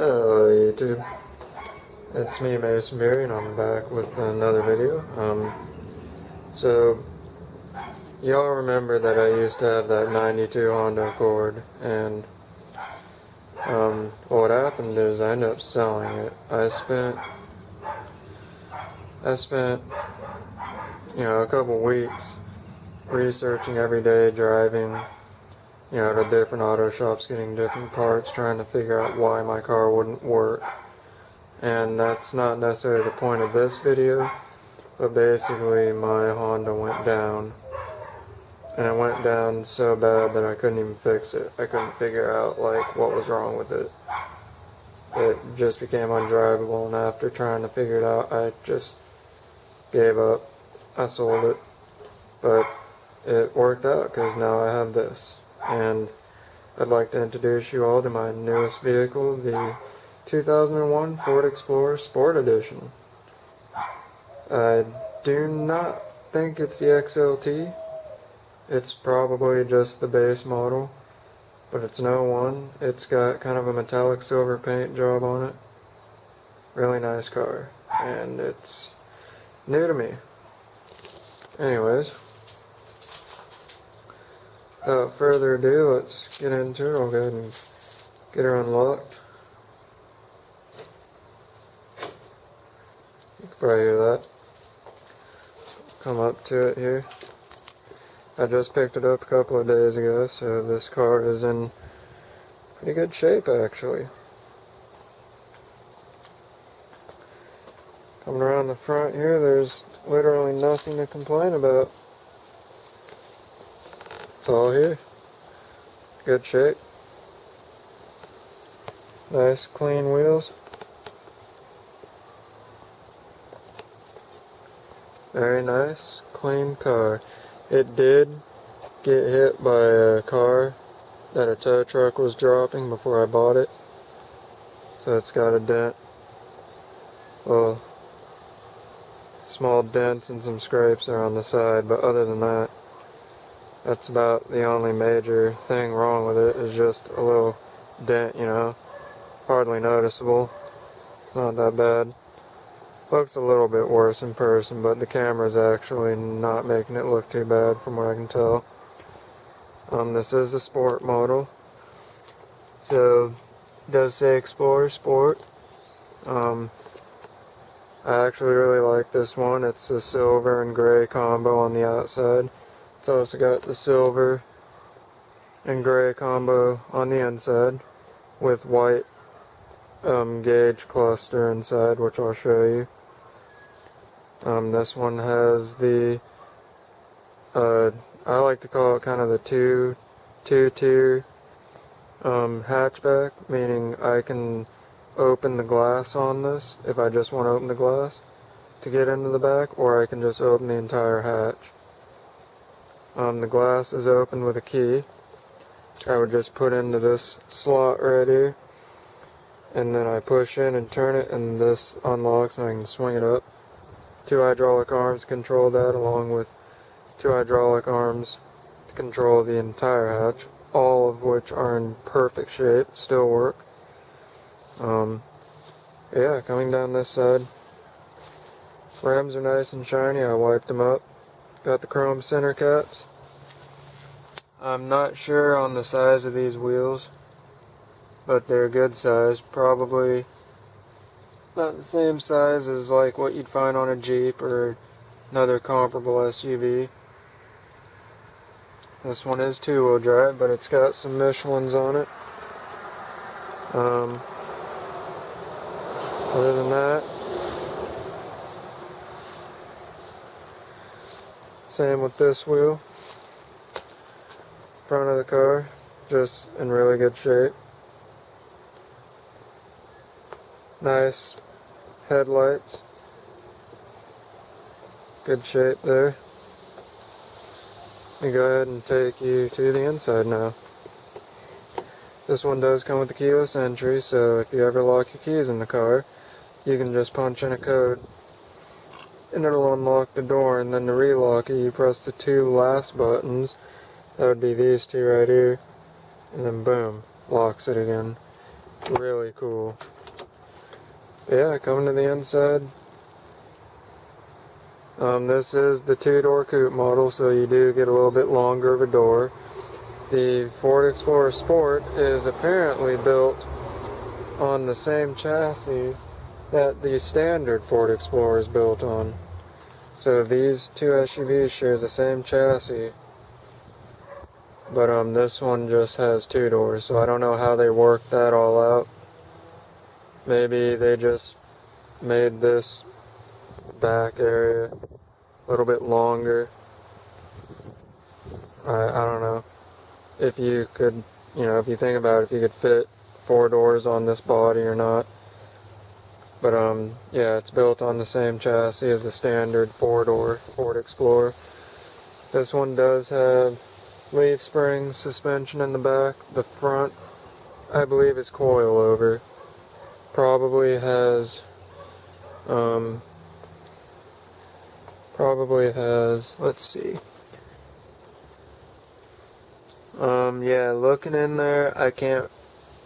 Hello YouTube, it's me Mason Berry and I'm back with another video. So y'all remember that I used to have that 92 Honda Accord, and what happened is I ended up selling it. I spent a couple weeks researching every day, driving to different auto shops, getting different parts, trying to figure out why my car wouldn't work. And that's not necessarily the point of this video, but basically my Honda went down. And it went down so bad that I couldn't even fix it. I couldn't figure out what was wrong with it. It just became undrivable, and after trying to figure it out, I just gave up. I sold it. But it worked out because now I have this. And I'd like to introduce you all to my newest vehicle, the 2001 Ford Explorer Sport Edition. I do not think it's the XLT. It's probably just the base model, but it's no one. It's got kind of a metallic silver paint job on it. Really nice car, and it's new to me. Anyways, without further ado, let's get into it. I'll go ahead and get her unlocked. You can probably hear that. Come up to it here. I just picked it up a couple of days ago, so this car is in pretty good shape actually. Coming around the front here, there's literally nothing to complain about. It's all here. Good shape. Nice clean wheels. Very nice, clean car. It did get hit by a car that a tow truck was dropping before I bought it. So it's got a dent. Well, small dents and some scrapes there on the side, but other than that, that's about the only major thing wrong with it, is just a little dent, hardly noticeable. Not that bad. Looks a little bit worse in person, but the camera's actually not making it look too bad from what I can tell. This is the sport model. So, it does say Explorer Sport. I actually really like this one. It's the silver and gray combo on the outside. It's also got the silver and gray combo on the inside with white gauge cluster inside, which I'll show you. This one has the, I like to call it kind of the two-tier hatchback, meaning I can open the glass on this if I just want to open the glass to get into the back, or I can just open the entire hatch. The glass is opened with a key. I would just put into this slot right here, and then I push in and turn it, and this unlocks and I can swing it up. 2 hydraulic arms control that, along with 2 hydraulic arms to control the entire hatch, all of which are in perfect shape, still work. Yeah, coming down this side, rims are nice and shiny. I wiped them up. Got the chrome center caps. I'm not sure on the size of these wheels, but they're a good size. Probably not the same size as what you'd find on a Jeep or another comparable SUV. This one is 2-wheel drive, but it's got some Michelins on it. Other than that, same with this wheel. Front of the car, just in really good shape. Nice headlights. Good shape there. Let me go ahead and take you to the inside now. This one does come with the keyless entry, so if you ever lock your keys in the car, you can just punch in a code and it'll unlock the door, and then to relock it, you press the 2 last buttons. That would be these 2 right here, and then boom, locks it again. Really cool. Yeah, coming to the inside. This is the two-door coupe model, so you do get a little bit longer of a door. The Ford Explorer Sport is apparently built on the same chassis that the standard Ford Explorer is built on. So these two SUVs share the same chassis, but this one just has two doors, so I don't know how they worked that all out. Maybe they just made this back area a little bit longer. I don't know. If you could, if you think about it, if you could fit four doors on this body or not. But yeah, it's built on the same chassis as the standard four-door Ford Explorer. This one does have leaf spring suspension in the back. The front, I believe, is coilover. Probably has, let's see. Yeah, looking in there, I can't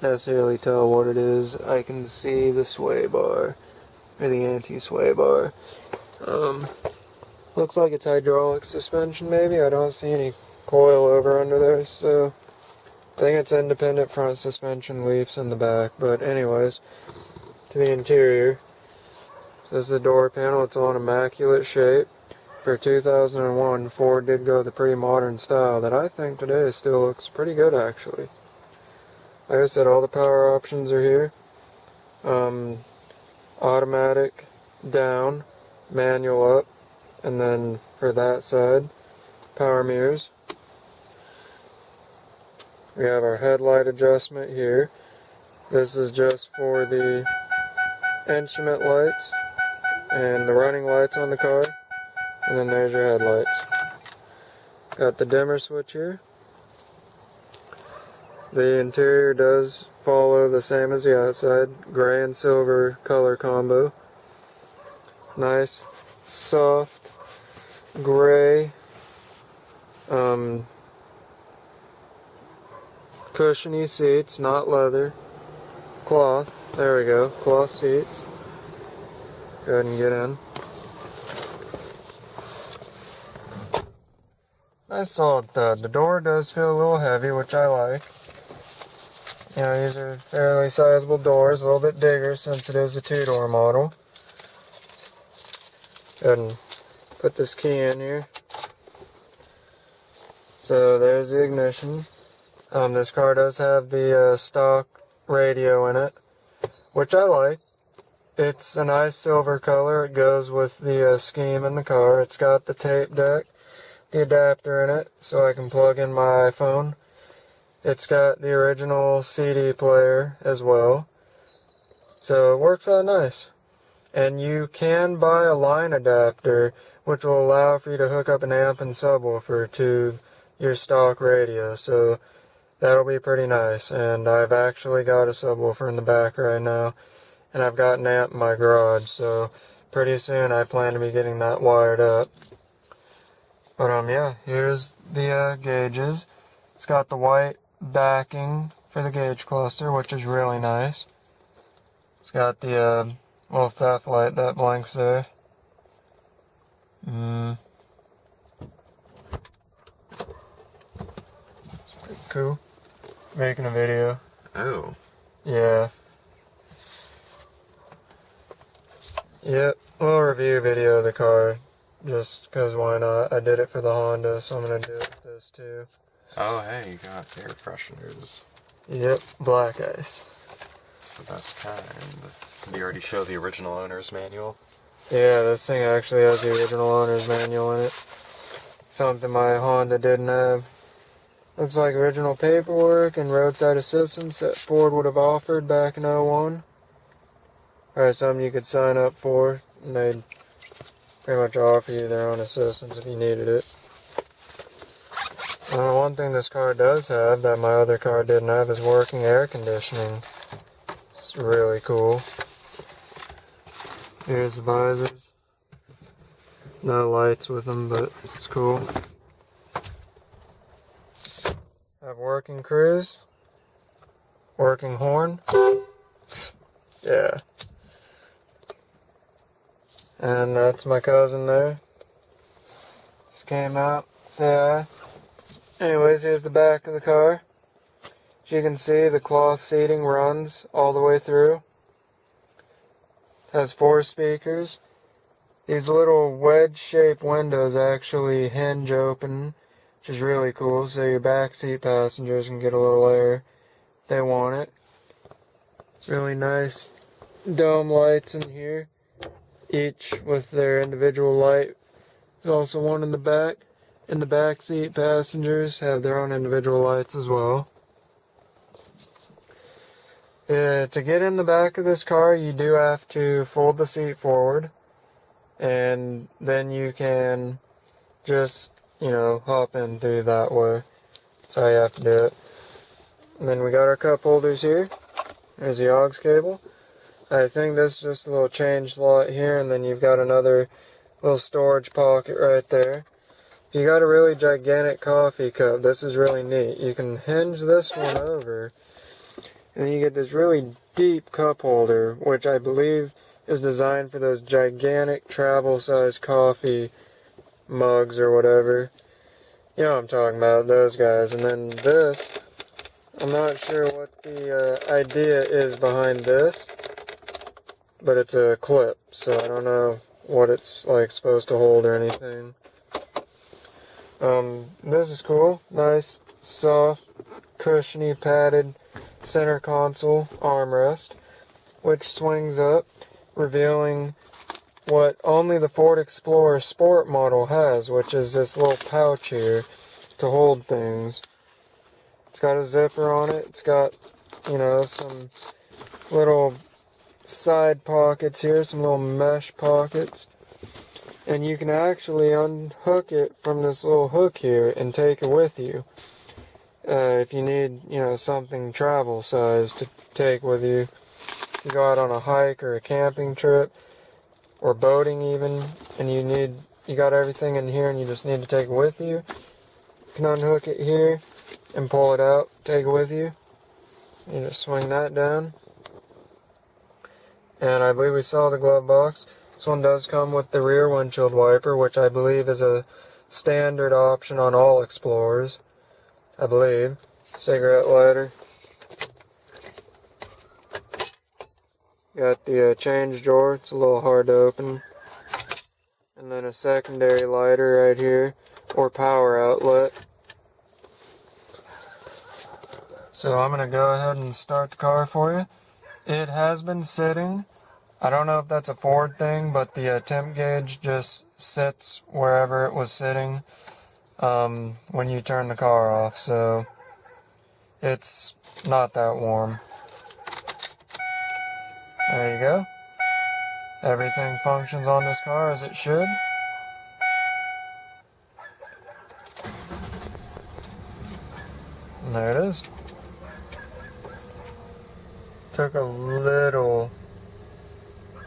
necessarily tell what it is. I can see the sway bar, or the anti-sway bar. Looks like it's hydraulic suspension maybe. I don't see any coilover under there, so I think it's independent front suspension, leafs in the back. But anyways, to the interior. So this is the door panel. It's on immaculate shape. For 2001, Ford did go with a pretty modern style that I think today still looks pretty good, actually. Like I said, all the power options are here. Automatic down, manual up, and then for that side, power mirrors. We have our headlight adjustment here. This is just for the instrument lights and the running lights on the car. And then there's your headlights. Got the dimmer switch here. The interior does follow the same as the outside. Gray and silver color combo. Nice, soft, gray, cushiony seats, not leather. Cloth. There we go. Cloth seats. Go ahead and get in. Nice solid thud. The door does feel a little heavy, which I like. These are fairly sizable doors, a little bit bigger since it is a two-door model. Go ahead and put this key in here. So there's the ignition. This car does have the stock radio in it, which I like. It's a nice silver color. It goes with the scheme in the car. It's got the tape deck, the adapter in it, so I can plug in my iPhone. It's got the original CD player as well, so it works out nice. And you can buy a line adapter, which will allow for you to hook up an amp and subwoofer to your stock radio, so that'll be pretty nice. And I've actually got a subwoofer in the back right now, and I've got an amp in my garage, so pretty soon I plan to be getting that wired up. But yeah, here's the gauges. It's got the white backing for the gauge cluster, which is really nice. It's got the little theft light that blinks there. It's pretty cool. Making a video. Oh. Yeah. Yep, little review video of the car. Just because why not? I did it for the Honda, so I'm going to do it with this too. Oh, hey, you got air fresheners. Yep, black ice. It's the best kind. Did you already show the original owner's manual? Yeah, this thing actually has the original owner's manual in it. Something my Honda didn't have. Looks like original paperwork and roadside assistance that Ford would have offered back in '01. Alright, something you could sign up for, and they'd pretty much offer you their own assistance if you needed it. One thing this car does have that my other car didn't have is working air conditioning. It's really cool. Here's the visors. No lights with them, but it's cool. Have working cruise. working horn. Yeah. And that's my cousin there. Just came out, say hi. Anyways, here's the back of the car. As you can see, the cloth seating runs all the way through. Has 4 speakers. These little wedge-shaped windows actually hinge open, which is really cool, so your backseat passengers can get a little air if they want it. Really nice dome lights in here, each with their individual light. There's also one in the back, and the backseat passengers have their own individual lights as well. To get in the back of this car, you do have to fold the seat forward, and then you can just, hop in through that way. That's how you have to do it. And then we got our cup holders here. There's the aux cable. I think this is just a little change slot here, and then you've got another little storage pocket right there. If you got a really gigantic coffee cup, this is really neat. You can hinge this one over, and you get this really deep cup holder, which I believe is designed for those gigantic travel-sized coffee mugs or whatever. You know what I'm talking about, those guys. And then this, I'm not sure what the idea is behind this, but it's a clip, so I don't know what it's supposed to hold or anything. This is cool. Nice, soft, cushiony, padded center console armrest, which swings up, revealing what only the Ford Explorer Sport model has, which is this little pouch here to hold things. It's got a zipper on it. It's got, some little side pockets here, some little mesh pockets. And you can actually unhook it from this little hook here and take it with you. If you need, something travel size to take with you. You go out on a hike or a camping trip, or boating even, and you got everything in here and you just need to take it with you. You can unhook it here and pull it out, take it with you. You just swing that down. And I believe we saw the glove box. This one does come with the rear windshield wiper, which I believe is a standard option on all Explorers. I believe. Cigarette lighter. Got the change drawer. It's a little hard to open. And then a secondary lighter right here, or power outlet. So I'm going to go ahead and start the car for you. It has been sitting. I don't know if that's a Ford thing, but the temp gauge just sits wherever it was sitting when you turn the car off, so it's not that warm. There you go. Everything functions on this car as it should. And there it is. Took a little,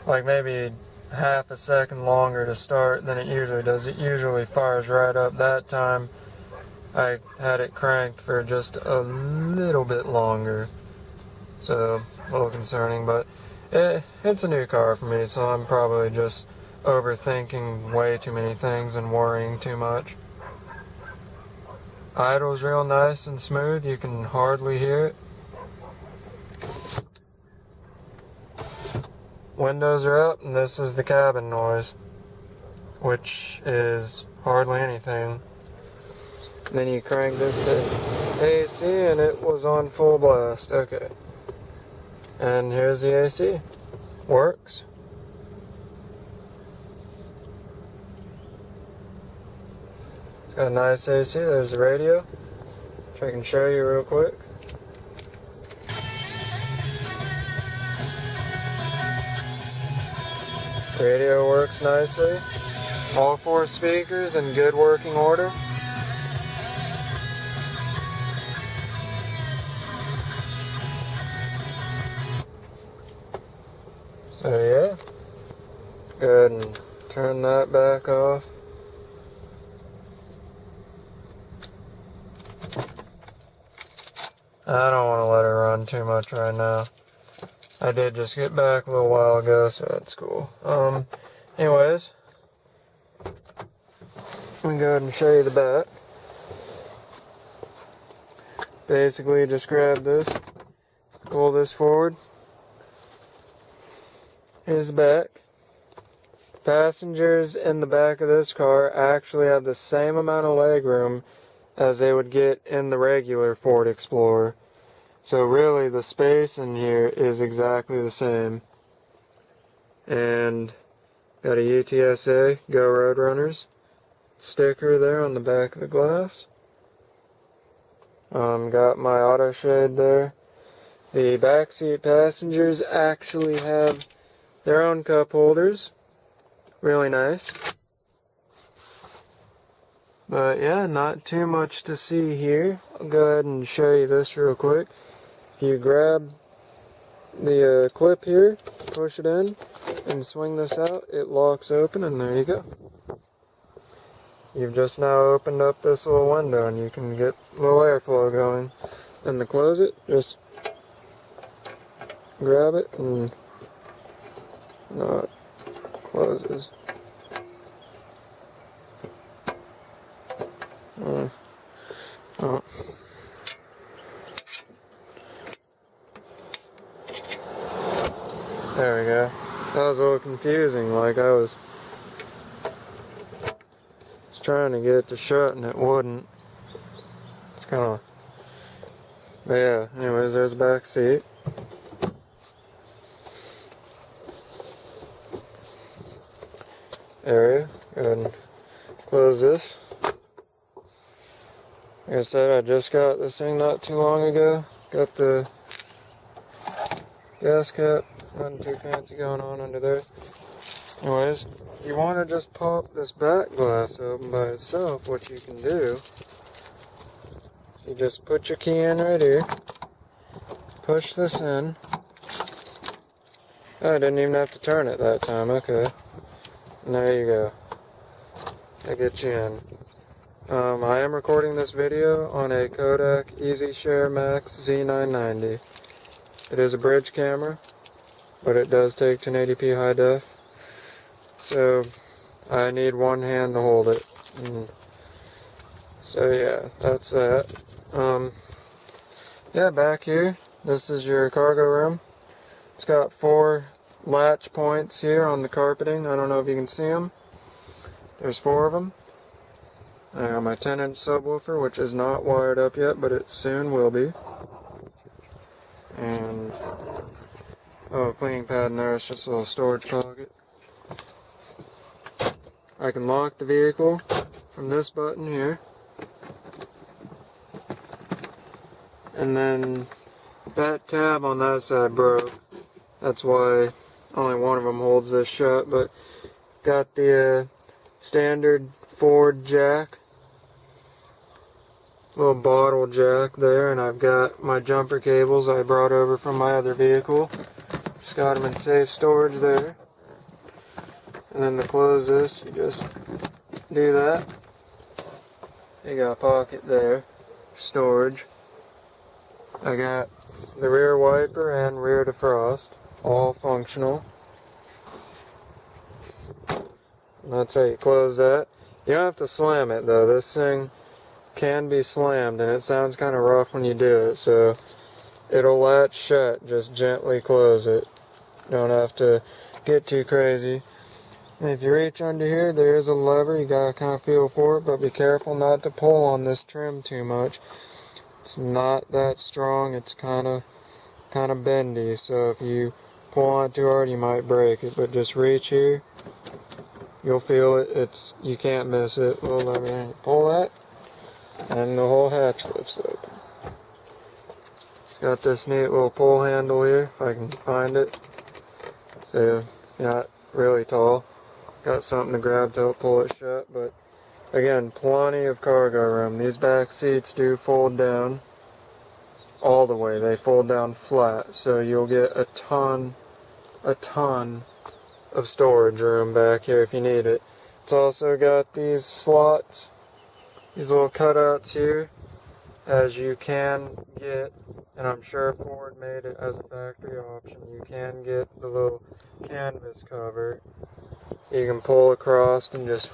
maybe half a second longer to start than it usually does. It usually fires right up. That time I had it cranked for just a little bit longer. So, a little concerning, but it's a new car for me, so I'm probably just overthinking way too many things and worrying too much. Idle's real nice and smooth. You can hardly hear it. Windows are up, and this is the cabin noise, which is hardly anything. Then you crank this to AC, and it was on full blast. Okay. And here's the AC. Works. It's got a nice AC. There's the radio, which I can show you real quick. Radio works nicely. All 4 speakers in good working order. So yeah, go ahead and turn that back off. I don't want to let her run too much right now. I did just get back a little while ago, so that's cool. Anyways, let me go ahead and show you the back. Basically, just grab this, pull this forward. Here's the back. Passengers in the back of this car actually have the same amount of legroom as they would get in the regular Ford Explorer. So really the space in here is exactly the same. And got a UTSA Go Roadrunners sticker there on the back of the glass. Got my auto shade there. The backseat passengers actually have their own cup holders. Really nice. But yeah, not too much to see here. I'll go ahead and show you this real quick. If you grab the clip here, push it in, and swing this out, it locks open, and there you go. You've just now opened up this little window, and you can get a little airflow going. And to close it, just grab it, and it closes. Oh. There we go. That was a little confusing, like I was trying to get it to shut and it wouldn't. It's kind of... But yeah, anyways, there's the back seat. Area. Go ahead and close this. Like I said, I just got this thing not too long ago. Got the gas cap. Nothing too fancy going on under there. Anyways, if you want to just pop this back glass open by itself, what you can do, you just put your key in right here, push this in. Oh, I didn't even have to turn it that time, okay. And there you go. That gets you in. I am recording this video on a Kodak EasyShare Max Z990. It is a bridge camera, but it does take 1080p high def. So I need one hand to hold it. So yeah, that's that. Yeah, back here, this is your cargo room. It's got 4 latch points here on the carpeting. I don't know if you can see them. There's 4 of them. I got my 10-inch subwoofer, which is not wired up yet, but it soon will be. And oh, cleaning pad in there, it's just a little storage pocket. I can lock the vehicle from this button here. And then that tab on that side broke. That's why only one of them holds this shut, but got the standard Ford jack. Little bottle jack there, and I've got my jumper cables I brought over from my other vehicle. Just got them in safe storage there. And then to close this, you just do that. You got a pocket there, storage. I got the rear wiper and rear defrost, all functional. And that's how you close that. You don't have to slam it though. This thing can be slammed, and it sounds kind of rough when you do it, so it'll latch shut. Just gently close it. Don't have to get too crazy. And if you reach under here, there is a lever. You gotta kind of feel for it, but be careful not to pull on this trim too much. It's not that strong. It's kind of bendy, so if you pull on it too hard, you might break it. But just reach here. You'll feel it. You can't miss it. Little lever there. You pull that, and the whole hatch lifts open. It's got this neat little pull handle here, if I can find it. So, not really tall. Got something to grab to help pull it shut, but again, plenty of cargo room. These back seats do fold down all the way. They fold down flat, so you'll get a ton of storage room back here if you need it. It's also got these slots, these little cutouts here as you can get, and I'm sure Ford made it as a factory option, you can get the little canvas cover. You can pull across and just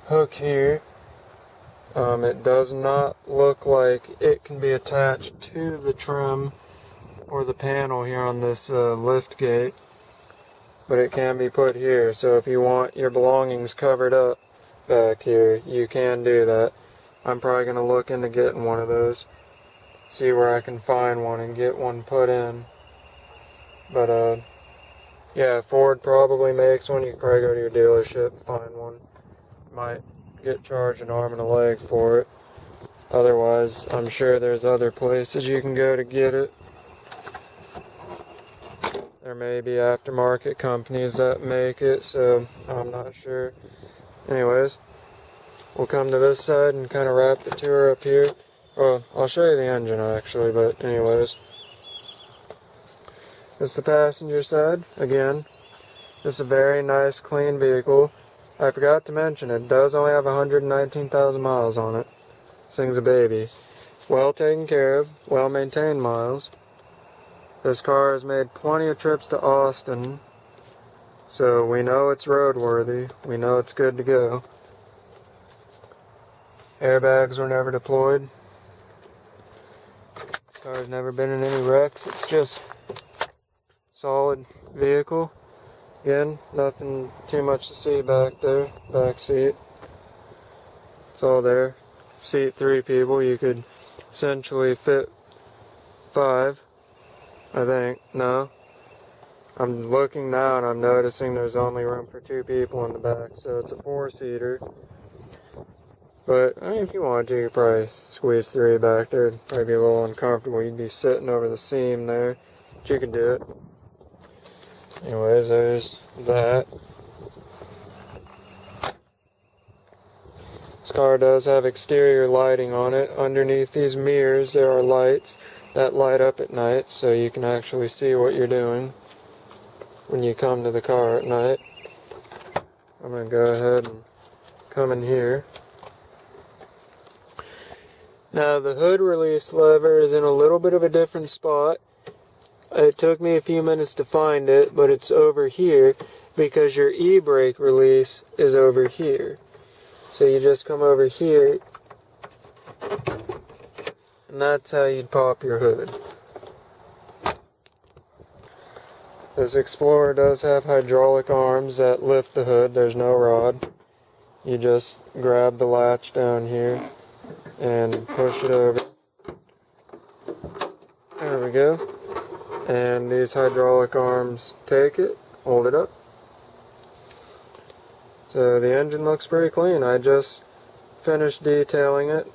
hook here. It does not look like it can be attached to the trim or the panel here on this lift gate, but it can be put here. So if you want your belongings covered up back here, you can do that. I'm probably going to look into getting one of those, see where I can find one and get one put in. But yeah, Ford probably makes one. You can probably go to your dealership, find one. Might get charged an arm and a leg for it. Otherwise, I'm sure there's other places you can go to get it. There may be aftermarket companies that make it, so I'm not sure. Anyways, we'll come to this side and kind of wrap the tour up here. Well, I'll show you the engine actually, but anyways. It's the passenger side, again. It's a very nice, clean vehicle. I forgot to mention, it does only have 119,000 miles on it. This thing's a baby. Well taken care of, well maintained miles. This car has made plenty of trips to Austin, so we know it's roadworthy. We know it's good to go. Airbags were never deployed. This car's never been in any wrecks. It's just solid vehicle. Again, nothing too much to see back there. Back seat. It's all there. Seat 3 people. You could essentially fit 5. I think. No. I'm looking now and I'm noticing there's only room for 2 people in the back. So it's a 4-seater. But, I mean, if you wanted to, you could probably squeeze 3 back there. It'd probably be a little uncomfortable. You'd be sitting over the seam there. But you could do it. Anyways, there's that. This car does have exterior lighting on it. Underneath these mirrors there are lights that light up at night, so you can actually see what you're doing when you come to the car at night. I'm going to go ahead and come in here. Now the hood release lever is in a little bit of a different spot. It took me a few minutes to find it, but it's over here because your e-brake release is over here. So you just come over here, and that's how you'd pop your hood. This Explorer does have hydraulic arms that lift the hood. There's no rod. You just grab the latch down here and push it over. There we go. And these hydraulic arms take it, hold it up. So the engine looks pretty clean. I just finished detailing it.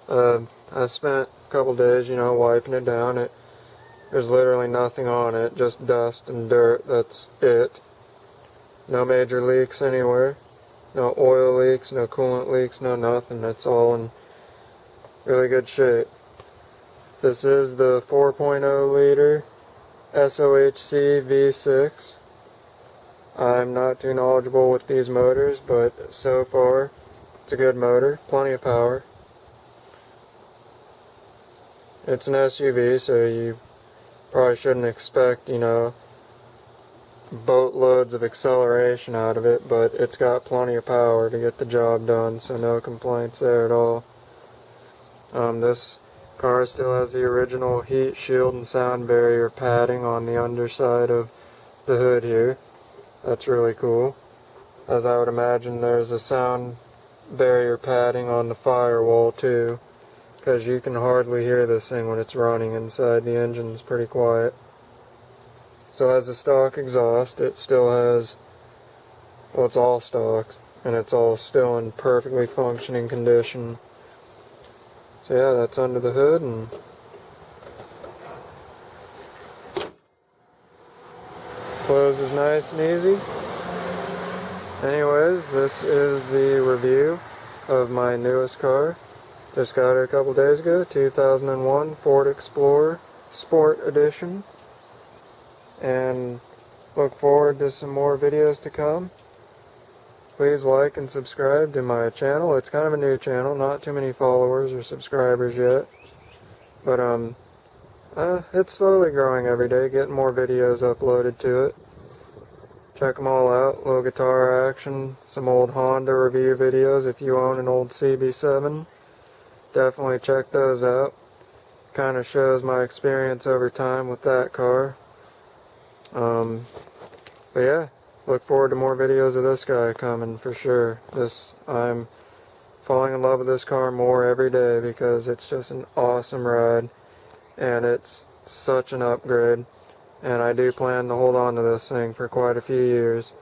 I spent a couple days, wiping it down. There's literally nothing on it, just dust and dirt, that's it. No major leaks anywhere. No oil leaks, no coolant leaks, no nothing. It's all in really good shape. This is the 4.0 liter SOHC V6. I'm not too knowledgeable with these motors, but so far it's a good motor, plenty of power. It's an SUV, so you probably shouldn't expect, boatloads of acceleration out of it, but it's got plenty of power to get the job done, so no complaints there at all. This car still has the original heat shield and sound barrier padding on the underside of the hood here. That's really cool. As I would imagine, there's a sound barrier padding on the firewall too, because you can hardly hear this thing when it's running inside. The engine's pretty quiet. Still has a stock exhaust. It still has, well, it's all stock, and it's all still in perfectly functioning condition. So yeah, that's under the hood, and closes nice and easy. Anyways, this is the review of my newest car. Just got it a couple days ago, 2001 Ford Explorer Sport Edition. And look forward to some more videos to come. please like and subscribe to my channel. It's kind of a new channel, not too many followers or subscribers yet. But it's slowly growing every day, getting more videos uploaded to it. Check them all out. Little guitar action, some old Honda review videos. If you own an old CB7, definitely check those out. Kind of shows my experience over time with that car. But yeah, look forward to more videos of this guy coming for sure. I'm falling in love with this car more every day because it's just an awesome ride and it's such an upgrade. And I do plan to hold on to this thing for quite a few years.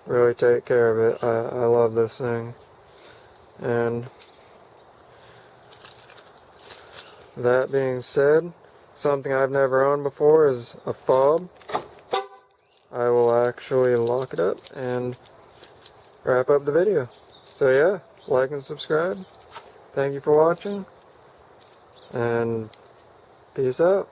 Really take care of it. I love this thing. And that being said, something I've never owned before is a fob. I will actually lock it up and wrap up the video. So yeah, like and subscribe. Thank you for watching. And peace out.